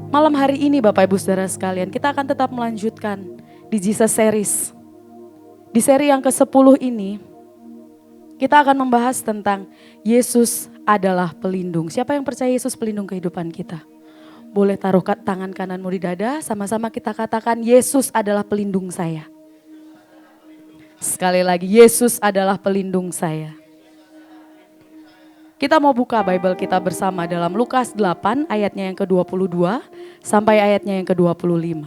Malam hari ini Bapak Ibu Saudara sekalian, kita akan tetap melanjutkan di Jesus Series. Di seri yang ke-10 ini, kita akan membahas tentang Yesus adalah pelindung. Siapa yang percaya Yesus pelindung kehidupan kita? Boleh taruh tangan kananmu di dada, sama-sama kita katakan Yesus adalah pelindung saya. Sekali lagi, Yesus adalah pelindung saya. Kita mau buka Bible kita bersama dalam Lukas 8 ayatnya yang ke-22 sampai ayatnya yang ke-25.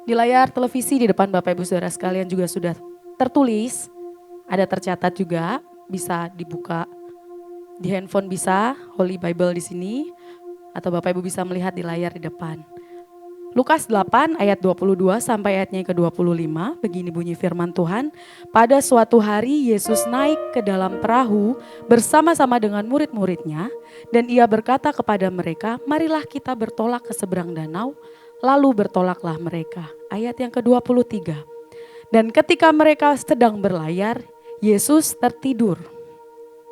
Di layar televisi di depan Bapak Ibu Saudara sekalian juga sudah tertulis, ada tercatat juga, bisa dibuka di handphone bisa, Holy Bible di sini, atau Bapak Ibu bisa melihat di layar di depan. Lukas 8 ayat 22 sampai ayatnya ke-25, begini bunyi firman Tuhan. Pada suatu hari Yesus naik ke dalam perahu bersama-sama dengan murid-muridnya dan ia berkata kepada mereka, marilah kita bertolak ke seberang danau, lalu bertolaklah mereka. Ayat yang ke-23, dan ketika mereka sedang berlayar, Yesus tertidur.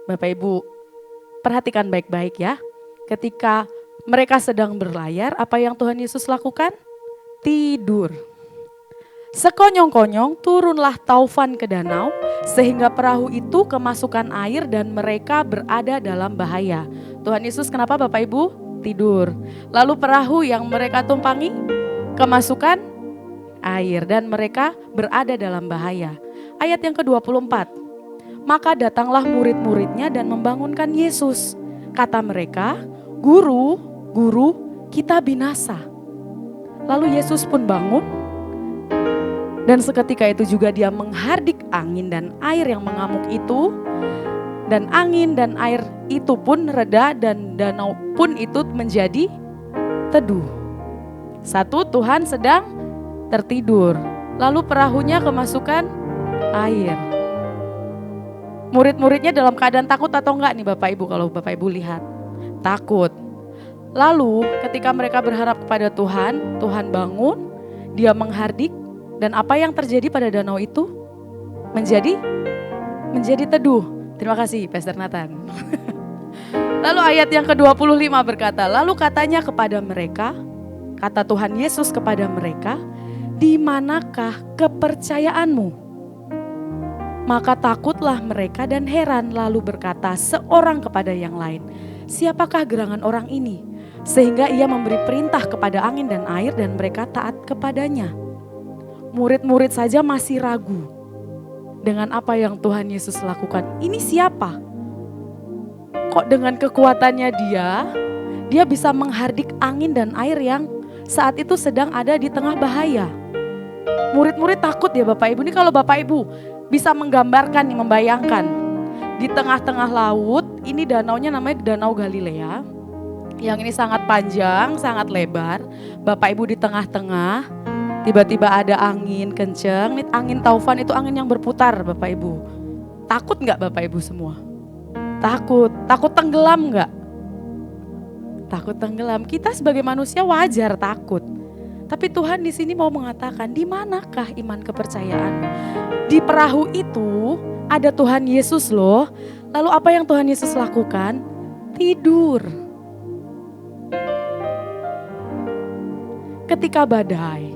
Bapak Ibu perhatikan baik-baik ya, ketika mereka sedang berlayar, apa yang Tuhan Yesus lakukan? Tidur. Sekonyong-konyong turunlah taufan ke danau sehingga perahu itu kemasukan air dan mereka berada dalam bahaya. Tuhan Yesus kenapa Bapak Ibu? Tidur. Lalu perahu yang mereka tumpangi kemasukan air dan mereka berada dalam bahaya. Ayat yang ke-24. Maka datanglah murid-muridnya dan membangunkan Yesus. Kata mereka, Guru, kita binasa. Lalu Yesus pun bangun dan seketika itu juga dia menghardik angin dan air yang mengamuk itu. Dan angin dan air itu pun reda dan danau pun itu menjadi teduh. Satu, Tuhan sedang tertidur. Lalu perahunya kemasukan air. Murid-muridnya dalam keadaan takut atau enggak nih Bapak Ibu kalau Bapak Ibu lihat? Takut. Lalu ketika mereka berharap kepada Tuhan, Tuhan bangun, dia menghardik, dan apa yang terjadi pada danau itu? Menjadi teduh. Terima kasih Pastor Nathan. Lalu ayat yang ke-25 berkata, lalu katanya kepada mereka, kata Tuhan Yesus kepada mereka, di manakah kepercayaanmu? Maka takutlah mereka dan heran lalu berkata seorang kepada yang lain, siapakah gerangan orang ini? Sehingga ia memberi perintah kepada angin dan air dan mereka taat kepadanya. Murid-murid saja masih ragu dengan apa yang Tuhan Yesus lakukan. Ini siapa? Kok dengan kekuatannya dia bisa menghardik angin dan air yang saat itu sedang ada di tengah bahaya. Murid-murid takut ya Bapak Ibu. Ini kalau Bapak Ibu bisa menggambarkan, membayangkan. Di tengah-tengah laut, ini danaunya namanya Danau Galilea. Yang ini sangat panjang, sangat lebar. Bapak Ibu di tengah-tengah, tiba-tiba ada angin kenceng. Ini angin taufan itu angin yang berputar Bapak Ibu. Takut gak Bapak Ibu semua? Takut. Takut tenggelam gak? Takut tenggelam. Kita sebagai manusia wajar takut. Tapi Tuhan di sini mau mengatakan, di manakah iman kepercayaan? Di perahu itu ada Tuhan Yesus loh. Lalu apa yang Tuhan Yesus lakukan? Tidur. Ketika badai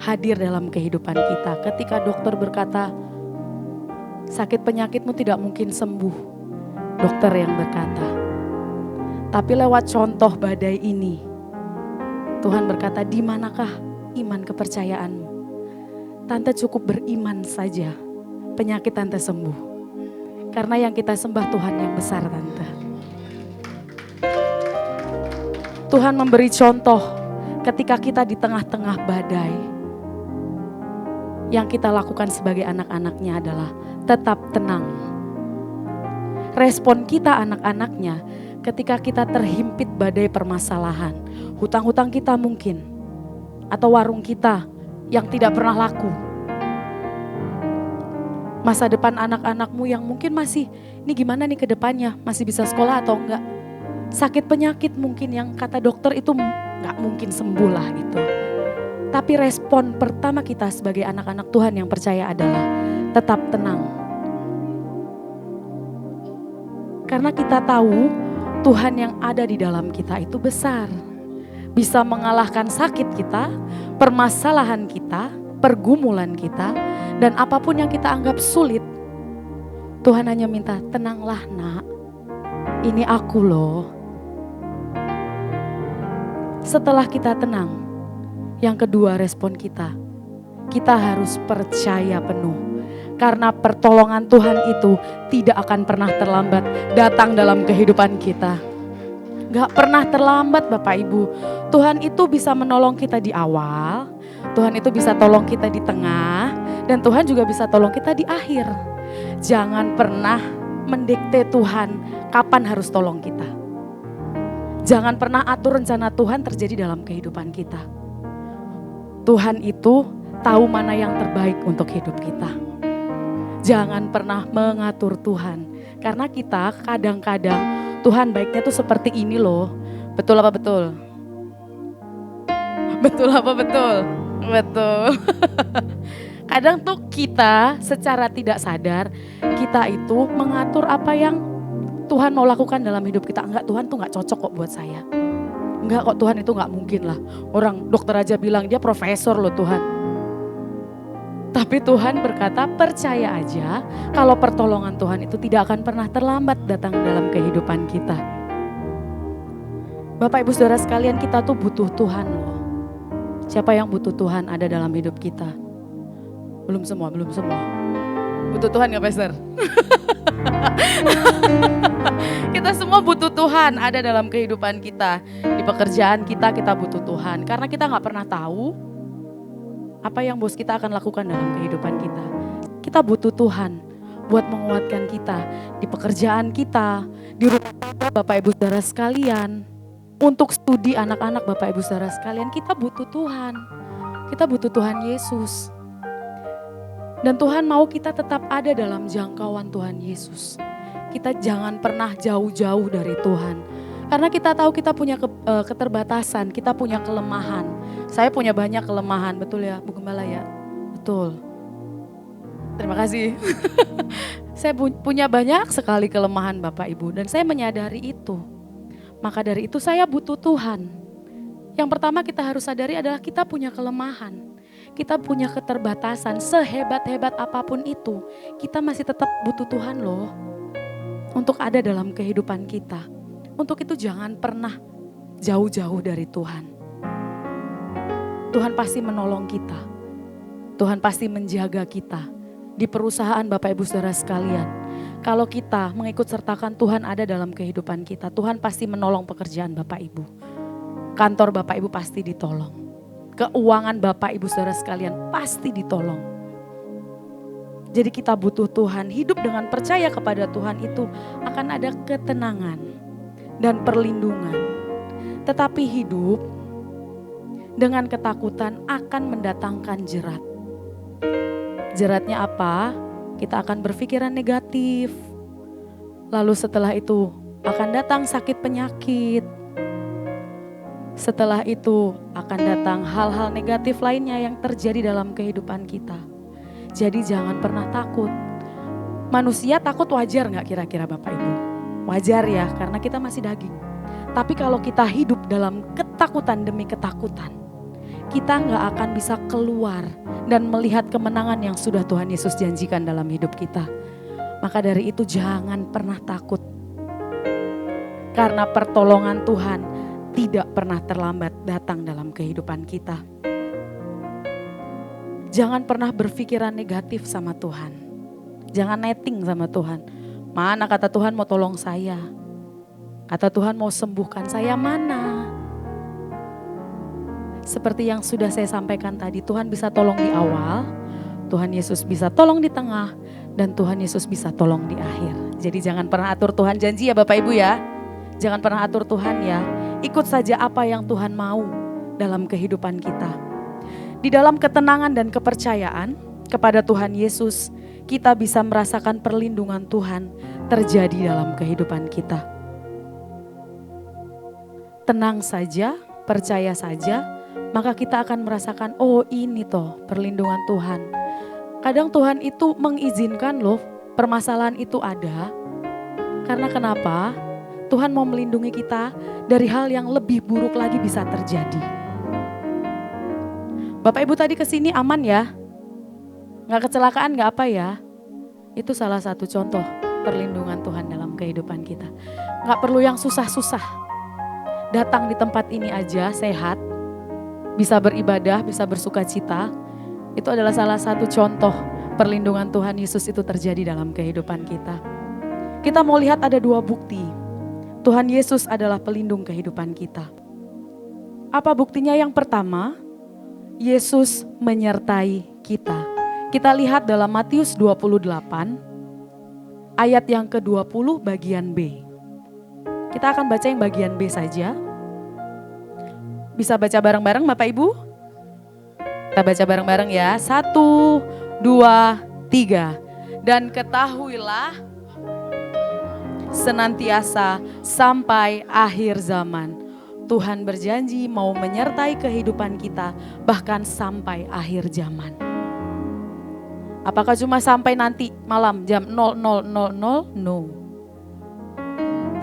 hadir dalam kehidupan kita, ketika dokter berkata, sakit penyakitmu tidak mungkin sembuh, dokter yang berkata. Tapi lewat contoh badai ini, Tuhan berkata, di manakah iman kepercayaanmu? Tante cukup beriman saja, penyakit tante sembuh. Karena yang kita sembah Tuhan yang besar tante. Tuhan memberi contoh ketika kita di tengah-tengah badai. Yang kita lakukan sebagai anak-anaknya adalah tetap tenang. Respon kita anak-anaknya ketika kita terhimpit badai permasalahan. Hutang-hutang kita mungkin. Atau warung kita yang tidak pernah laku. Masa depan anak-anakmu yang mungkin masih, ini gimana nih ke depannya? Masih bisa sekolah atau enggak? Sakit penyakit mungkin yang kata dokter itu enggak mungkin sembuh lah gitu. Tapi respon pertama kita sebagai anak-anak Tuhan yang percaya adalah tetap tenang. Karena kita tahu Tuhan yang ada di dalam kita itu besar. bisa mengalahkan sakit kita, permasalahan kita, pergumulan kita, dan apapun yang kita anggap sulit. Tuhan hanya minta, tenanglah nak, ini aku loh. Setelah kita tenang, yang kedua respon kita harus percaya penuh. Karena pertolongan Tuhan itu tidak akan pernah terlambat datang dalam kehidupan kita. Gak pernah terlambat Bapak Ibu. Tuhan itu bisa menolong kita di awal, Tuhan itu bisa tolong kita di tengah, dan Tuhan juga bisa tolong kita di akhir. Jangan pernah mendikte Tuhan kapan harus tolong kita. Jangan pernah atur rencana Tuhan terjadi dalam kehidupan kita. Tuhan itu tahu mana yang terbaik untuk hidup kita. Jangan pernah mengatur Tuhan. Karena kita kadang-kadang Tuhan baiknya tuh seperti ini loh. Betul apa betul? Betul apa betul? Betul. Kadang tuh kita secara tidak sadar, kita itu mengatur apa yang Tuhan mau lakukan dalam hidup kita. Enggak, Tuhan tuh gak cocok kok buat saya. Enggak kok, Tuhan itu gak mungkin lah. Orang dokter aja bilang dia profesor loh Tuhan. Tapi Tuhan berkata percaya aja kalau pertolongan Tuhan itu tidak akan pernah terlambat datang dalam kehidupan kita. Bapak Ibu Saudara sekalian, kita tuh butuh Tuhan loh. Siapa yang butuh Tuhan ada dalam hidup kita? Belum semua. Butuh Tuhan gak Pastor? Kita semua butuh Tuhan ada dalam kehidupan kita. Di pekerjaan kita butuh Tuhan. Karena kita gak pernah tahu apa yang bos kita akan lakukan dalam kehidupan kita. Kita butuh Tuhan buat menguatkan kita. Di pekerjaan kita, di rumah Bapak Ibu Saudara sekalian. Untuk studi anak-anak Bapak Ibu Saudara sekalian, kita butuh Tuhan. Kita butuh Tuhan Yesus. Dan Tuhan mau kita tetap ada dalam jangkauan Tuhan Yesus. Kita jangan pernah jauh-jauh dari Tuhan. Karena kita tahu kita punya keterbatasan, kita punya kelemahan. Saya punya banyak kelemahan, betul ya Bu Gembala ya? Betul. Terima kasih. Saya punya banyak sekali kelemahan Bapak Ibu dan saya menyadari itu. Maka dari itu saya butuh Tuhan. Yang pertama kita harus sadari adalah kita punya kelemahan. Kita punya keterbatasan, sehebat-hebat apapun itu, kita masih tetap butuh Tuhan loh. Untuk ada dalam kehidupan kita. Untuk itu jangan pernah jauh-jauh dari Tuhan. Tuhan pasti menolong kita. Tuhan pasti menjaga kita. Di perusahaan Bapak Ibu Saudara sekalian. Kalau kita mengikut sertakan Tuhan ada dalam kehidupan kita. Tuhan pasti menolong pekerjaan Bapak Ibu. Kantor Bapak Ibu pasti ditolong. Keuangan Bapak Ibu Saudara sekalian pasti ditolong. Jadi kita butuh Tuhan, hidup dengan percaya kepada Tuhan itu akan ada ketenangan dan perlindungan. Tetapi hidup dengan ketakutan akan mendatangkan jerat. Jeratnya apa? Kita akan berpikiran negatif. Lalu setelah itu akan datang sakit penyakit. Setelah itu akan datang hal-hal negatif lainnya yang terjadi dalam kehidupan kita. Jadi jangan pernah takut. Manusia takut wajar gak kira-kira Bapak Ibu? Wajar ya, karena kita masih daging. Tapi kalau kita hidup dalam ketakutan demi ketakutan, kita gak akan bisa keluar dan melihat kemenangan yang sudah Tuhan Yesus janjikan dalam hidup kita. Maka dari itu jangan pernah takut. Karena pertolongan Tuhan tidak pernah terlambat datang dalam kehidupan kita. Jangan pernah berpikiran negatif sama Tuhan. Jangan netting sama Tuhan. Mana kata Tuhan mau tolong saya? Kata Tuhan mau sembuhkan saya mana? Seperti yang sudah saya sampaikan tadi, Tuhan bisa tolong di awal, Tuhan Yesus bisa tolong di tengah, dan Tuhan Yesus bisa tolong di akhir. Jadi jangan pernah atur Tuhan janji ya Bapak Ibu ya. Jangan pernah atur Tuhan ya. Ikut saja apa yang Tuhan mau dalam kehidupan kita. Di dalam ketenangan dan kepercayaan kepada Tuhan Yesus, kita bisa merasakan perlindungan Tuhan terjadi dalam kehidupan kita. Tenang saja, percaya saja, maka kita akan merasakan, oh ini toh perlindungan Tuhan. Kadang Tuhan itu mengizinkan loh permasalahan itu ada. Karena kenapa? Tuhan mau melindungi kita dari hal yang lebih buruk lagi bisa terjadi. Bapak Ibu tadi kesini aman ya? Gak kecelakaan gak apa ya? Itu salah satu contoh perlindungan Tuhan dalam kehidupan kita. Gak perlu yang susah-susah. Datang di tempat ini aja sehat, bisa beribadah, bisa bersuka cita. Itu adalah salah satu contoh perlindungan Tuhan Yesus itu terjadi dalam kehidupan kita. Kita mau lihat ada dua bukti. Tuhan Yesus adalah pelindung kehidupan kita. Apa buktinya? Yang pertama, Yesus menyertai kita. Kita lihat dalam Matius 28 ayat yang ke-20 bagian B. Kita akan baca yang bagian B saja. Bisa baca bareng-bareng Bapak Ibu? Kita baca bareng-bareng ya. 1, 2, 3. Dan ketahuilah senantiasa sampai akhir zaman. Tuhan berjanji mau menyertai kehidupan kita bahkan sampai akhir zaman. Apakah cuma sampai nanti malam jam 00.00? No.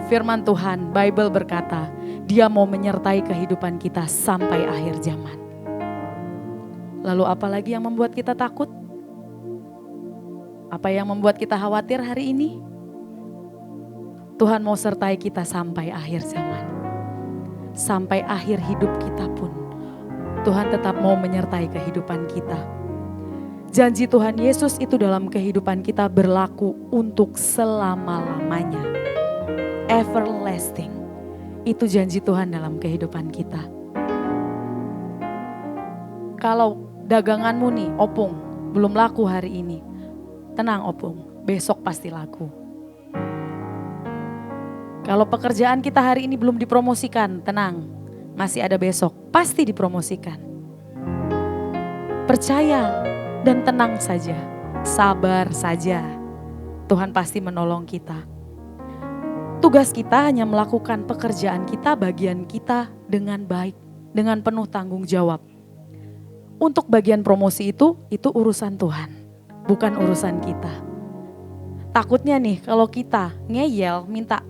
Firman Tuhan, Bible berkata, Dia mau menyertai kehidupan kita sampai akhir zaman. Lalu apa lagi yang membuat kita takut? Apa yang membuat kita khawatir hari ini? Tuhan mau sertai kita sampai akhir zaman. Sampai akhir hidup kita pun Tuhan tetap mau menyertai kehidupan kita. Janji Tuhan Yesus itu dalam kehidupan kita berlaku untuk selama-lamanya. Everlasting. Itu janji Tuhan dalam kehidupan kita. Kalau daganganmu nih, opung, belum laku hari ini. Tenang opung, besok pasti laku. Kalau pekerjaan kita hari ini belum dipromosikan, tenang, masih ada besok, pasti dipromosikan. Percaya dan tenang saja, sabar saja, Tuhan pasti menolong kita. Tugas kita hanya melakukan pekerjaan kita, bagian kita dengan baik, dengan penuh tanggung jawab. Untuk bagian promosi itu urusan Tuhan, bukan urusan kita. Takutnya nih kalau kita ngeyel, minta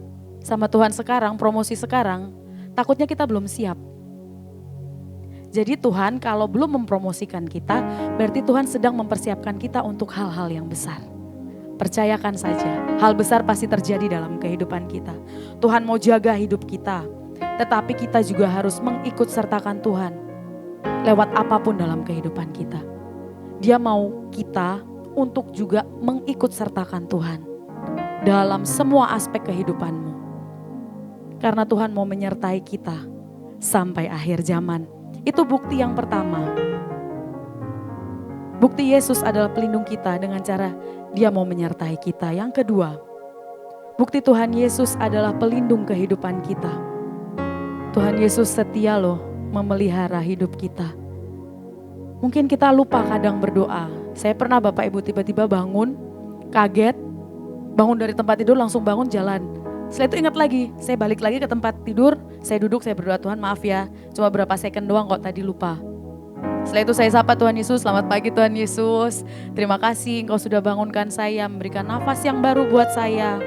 sama Tuhan sekarang, promosi sekarang, takutnya kita belum siap. Jadi Tuhan kalau belum mempromosikan kita, berarti Tuhan sedang mempersiapkan kita untuk hal-hal yang besar. Percayakan saja, hal besar pasti terjadi dalam kehidupan kita. Tuhan mau jaga hidup kita, tetapi kita juga harus mengikut sertakan Tuhan lewat apapun dalam kehidupan kita. Dia mau kita untuk juga mengikut sertakan Tuhan dalam semua aspek kehidupanmu. Karena Tuhan mau menyertai kita sampai akhir zaman. Itu bukti yang pertama. Bukti Yesus adalah pelindung kita dengan cara Dia mau menyertai kita. Yang kedua, bukti Tuhan Yesus adalah pelindung kehidupan kita. Tuhan Yesus setia loh memelihara hidup kita. Mungkin kita lupa kadang berdoa. Saya pernah Bapak Ibu tiba-tiba bangun, kaget, bangun dari tempat tidur langsung bangun jalan. Setelah itu ingat lagi, saya balik lagi ke tempat tidur, saya duduk, saya berdoa, Tuhan maaf ya, cuma berapa second doang kok tadi lupa. Setelah itu saya sapa Tuhan Yesus, selamat pagi Tuhan Yesus, terima kasih Engkau sudah bangunkan saya, memberikan nafas yang baru buat saya.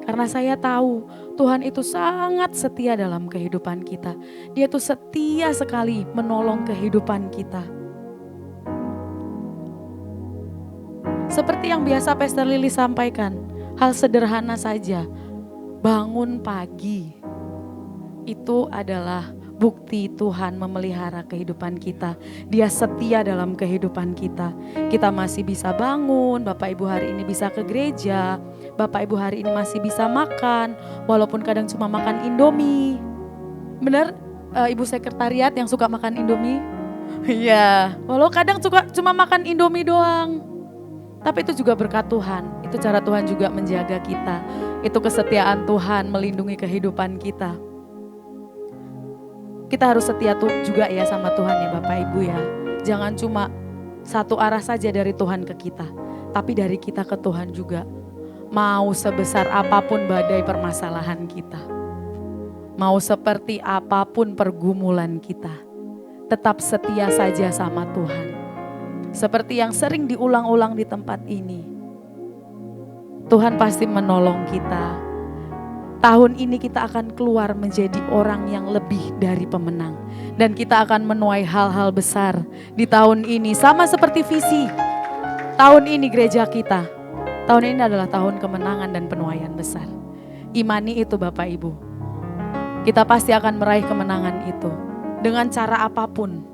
Karena saya tahu Tuhan itu sangat setia dalam kehidupan kita. Dia tuh setia sekali menolong kehidupan kita. Seperti yang biasa Pastor Lily sampaikan, hal sederhana saja, bangun pagi, itu adalah bukti Tuhan memelihara kehidupan kita. Dia setia dalam kehidupan kita. Kita masih bisa bangun, Bapak Ibu hari ini bisa ke gereja, Bapak Ibu hari ini masih bisa makan, walaupun kadang cuma makan Indomie. Benar Ibu sekretariat yang suka makan Indomie? Iya, walau kadang cuma makan Indomie doang. Tapi itu juga berkat Tuhan, itu cara Tuhan juga menjaga kita. Itu kesetiaan Tuhan melindungi kehidupan kita. Kita harus setia juga ya sama Tuhan ya Bapak Ibu ya. Jangan cuma satu arah saja dari Tuhan ke kita, tapi dari kita ke Tuhan juga. Mau sebesar apapun badai permasalahan kita, mau seperti apapun pergumulan kita, tetap setia saja sama Tuhan. Seperti yang sering diulang-ulang di tempat ini. Tuhan pasti menolong kita. tahun ini kita akan keluar menjadi orang yang lebih dari pemenang. Dan kita akan menuai hal-hal besar di tahun ini. Sama seperti visi tahun ini gereja kita. Tahun ini adalah tahun kemenangan dan penuaian besar. Imani itu Bapak Ibu. Kita pasti akan meraih kemenangan itu. Dengan cara apapun.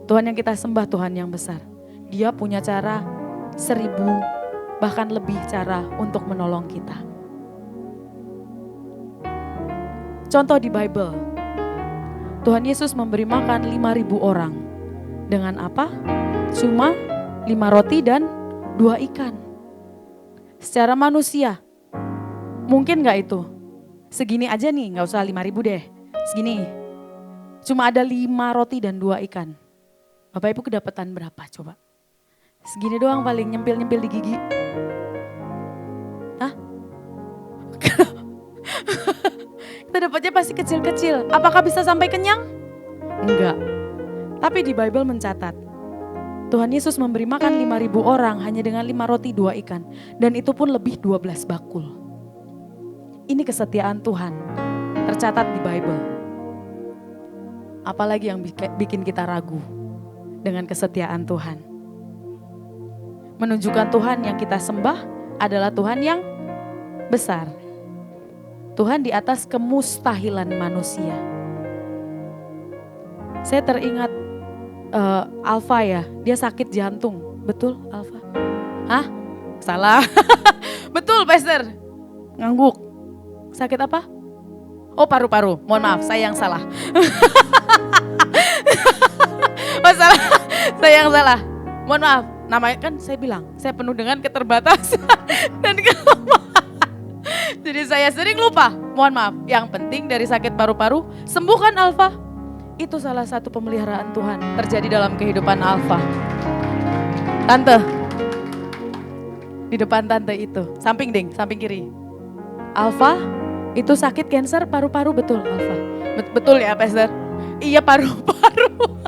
Tuhan yang kita sembah Tuhan yang besar. Dia punya cara 1000 bahkan lebih cara untuk menolong kita. Contoh di Bible. Tuhan Yesus memberi makan 5.000 orang. Dengan apa? Cuma 5 roti dan 2 ikan. Secara manusia, mungkin gak itu? Segini aja nih, gak usah 5.000 deh. Segini. Cuma ada 5 roti dan 2 ikan. Bapak Ibu kedapatan berapa coba? Segini doang paling nyempil-nyempil di gigi. Hah? Kita dapatnya pasti kecil-kecil. Apakah bisa sampai kenyang? Enggak. Tapi di Bible mencatat, Tuhan Yesus memberi makan 5.000 orang hanya dengan 5 roti 2 ikan. Dan itu pun lebih 12 bakul. Ini kesetiaan Tuhan, tercatat di Bible. Apalagi yang bikin kita ragu dengan kesetiaan Tuhan. Menunjukkan Tuhan yang kita sembah adalah Tuhan yang besar. Tuhan di atas kemustahilan manusia. Saya teringat Alfa ya, dia sakit jantung. Betul Alfa? Hah? Salah. Betul Pastor. Ngangguk. Sakit apa? Oh paru-paru, mohon maaf saya yang salah. Oh salah, saya yang salah. Mohon maaf, namanya kan saya bilang, saya penuh dengan keterbatasan dan kelemahan. Jadi saya sering lupa, mohon maaf. Yang penting dari sakit paru-paru, sembuhkan Alfa. Itu salah satu pemeliharaan Tuhan terjadi dalam kehidupan Alfa. Tante, di depan tante itu, samping ding, samping kiri. Alfa, itu sakit kanker paru-paru betul Alfa? Betul ya Pastor? Iya paru-paru.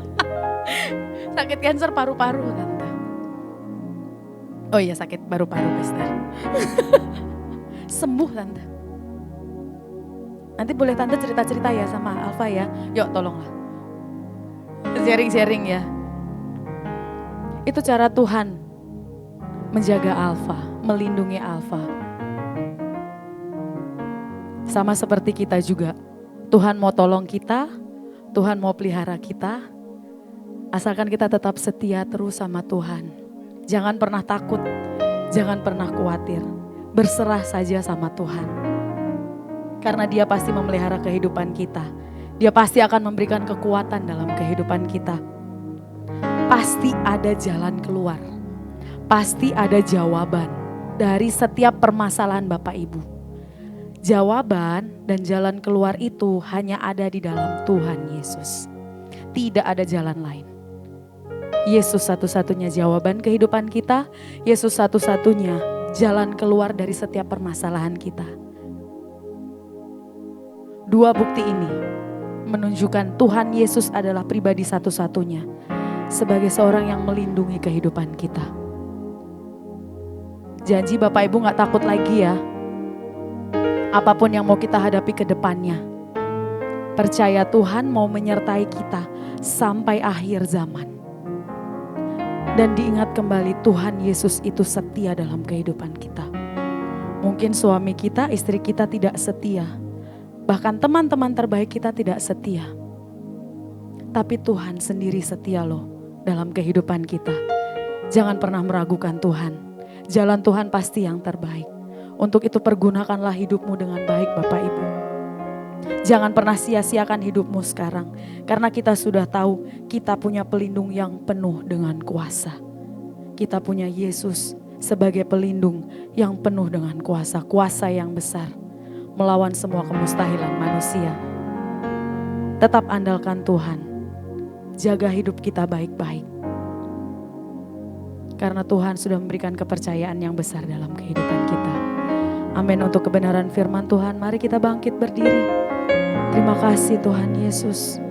Sakit kanker paru-paru tante. Oh iya sakit paru-paru Pastor. Sembuh tante. Nanti boleh tante cerita-cerita ya sama Alfa ya. Yuk tolonglah. Sharing-sharing ya. Itu cara Tuhan menjaga Alfa, melindungi Alfa. Sama seperti kita juga. Tuhan mau tolong kita, Tuhan mau pelihara kita. Asalkan kita tetap setia terus sama Tuhan. Jangan pernah takut, jangan pernah khawatir. Berserah saja sama Tuhan. Karena Dia pasti memelihara kehidupan kita. Dia pasti akan memberikan kekuatan dalam kehidupan kita. Pasti ada jalan keluar. Pasti ada jawaban dari setiap permasalahan Bapak Ibu. Jawaban dan jalan keluar itu hanya ada di dalam Tuhan Yesus. Tidak ada jalan lain. Yesus satu-satunya jawaban kehidupan kita. Yesus satu-satunya jalan keluar dari setiap permasalahan kita. Dua bukti ini menunjukkan Tuhan Yesus adalah pribadi satu-satunya sebagai seorang yang melindungi kehidupan kita. Janji Bapak Ibu gak takut lagi ya. Apapun yang mau kita hadapi ke depannya. Percaya Tuhan mau menyertai kita sampai akhir zaman. Dan diingat kembali Tuhan Yesus itu setia dalam kehidupan kita. Mungkin suami kita, istri kita tidak setia. Bahkan teman-teman terbaik kita tidak setia. Tapi Tuhan sendiri setia loh dalam kehidupan kita. Jangan pernah meragukan Tuhan. Jalan Tuhan pasti yang terbaik. Untuk itu pergunakanlah hidupmu dengan baik Bapak Ibu. Jangan pernah sia-siakan hidupmu sekarang. Karena kita sudah tahu kita punya pelindung yang penuh dengan kuasa. Kita punya Yesus sebagai pelindung yang penuh dengan kuasa. Kuasa yang besar. Melawan semua kemustahilan manusia. Tetap andalkan Tuhan. Jaga hidup kita baik-baik. Karena Tuhan sudah memberikan kepercayaan yang besar dalam kehidupan kita. Amin. Untuk kebenaran firman Tuhan, mari kita bangkit berdiri. Terima kasih Tuhan Yesus.